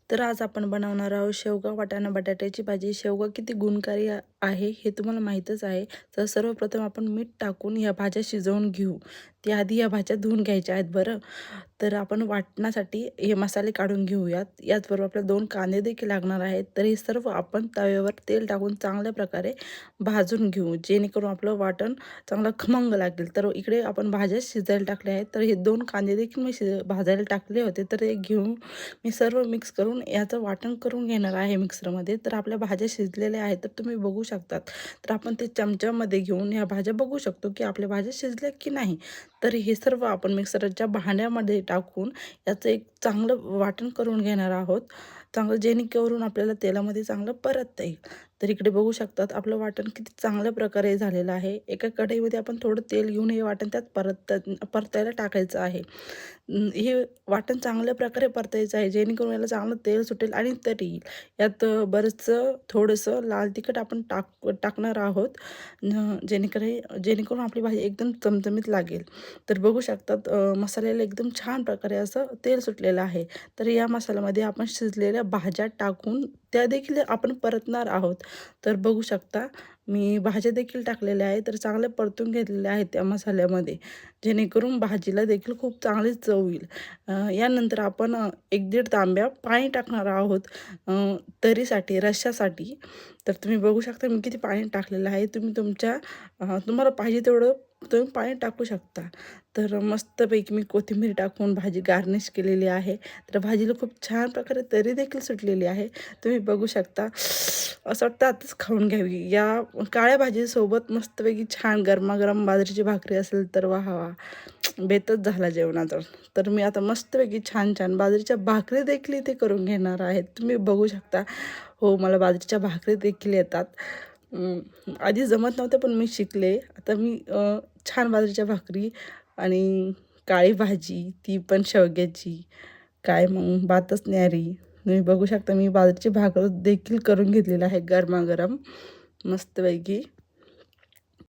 तर आज आपण बनवणार आहोत शेवगा वाटाणा बटाट्याची भाजी. शेवगा किती गुणकारी आहे हे तुम्हाला माहीतच आहे. तर सर्वप्रथम आपण मीठ टाकून ह्या भाज्या शिजवून घेऊ. त्याआधी या भाज्या धुवून घ्यायच्या आहेत बरं. तर आपण वाटण्यासाठी हे मसाले काढून घेऊयात. याचबरोबर आपल्याला 2 कांदे देखील लागणार आहेत. तर हे सर्व आपण तव्यावर तेल टाकून चांगल्या प्रकारे भाजून घेऊ, जेणेकरून आपलं वाटण चांगलं खमंग लागेल. तर इकडे आपण भाज्या शिजायला टाकल्या आहेत. तर हे 2 कांदे देखील मी भाजायला टाकले होते. तर ते घेऊन मी सर्व मिक्स करून याचं वाटण करून घेणार आहे मिक्सरमध्ये. तर आपल्या भाज्या शिजलेल्या आहेत, तर तुम्ही बघू शकतात. तर आपण ते चमच्यामध्ये घेऊन ह्या भाज्या बघू शकतो की आपल्या भाज्या शिजल्या की नाही. तर हे सर्व आपण मिक्सरच्या भांड्यामध्ये टाकून याचं एक चांगलं वाटण करून घेणार आहोत. चांगलं जेणेकरून आपल्याला तेलामध्ये चांगलं परतता येईल. तर इकडे बघू शकतात आपलं वाटण किती चांगल्या प्रकारे झालेलं आहे. एका कढईमध्ये आपण थोडं तेल घेऊन हे वाटण त्यात परतायला टाकायचं आहे. हे वाटण चांगल्या प्रकारे परतायचं आहे, जेणेकरून याला चांगलं तेल सुटेल आणि तरी येईल. यात बरंचसं थोडंसं लाल तिखट आपण टाकणार आहोत, जेणेकरून आपली भाजी एकदम चमचमीत लागेल. तर बघू शकतात मसाल्याला एकदम छान प्रकारे असं तेल सुटलेलं आहे. तर या मसाल्यामध्ये आपण शिजलेल्या भाज्या टाकून त्या देखील आपण परतणार आहोत. तर बघू शकता मी भाज्या देखील टाकलेल्या आहेत. तर चांगल्या परतून घेतलेल्या आहेत त्या मसाल्यामध्ये, जेणेकरून भाजीला देखील खूप चांगली चव येईल. यानंतर आपण 1-1.5 तांब्या पाणी टाकणार आहोत तर्रीसाठी, रश्श्यासाठी. तर तुम्ही बघू शकता मी किती पाणी टाकलेलं आहे. तुम्हाला पाहिजे तेवढं तुम्ही पाणी टाकू शकता. तर मस्तपैकी मी कोथिंबीर टाकून भाजी गार्निश केलेली आहे. तर भाजीला खूप छान प्रकारे तर्री देखील सुटलेली आहे. तुम्ही बघू शकता. असं वाटतं आताच खाऊन घ्यावी. या काळ्या भाजीसोबत मस्तपैकी छान गरमागरम बाजरीची भाकरी असेल तर वाह! वाह! बेतच झाला जेवणाचा. तर मी आता मस्तपैकी छान-छान बाजरीच्या भाकरी देखील इथे करून घेणार आहे. तुम्ही बघू शकता. हो, मला बाजरीच्या भाकरी देखील येतात. आधी जमत नव्हतं पण मी शिकले. आता मी छान बाजरीच्या भाकरी आणि काळी भाजी, ती पण शेवग्याची. काय मग बातच न्यारी. तुम्ही बघू शकता मी बाजरीची भाकर देखील करून घेतलेली आहे गरमागरम मस्तपैकी.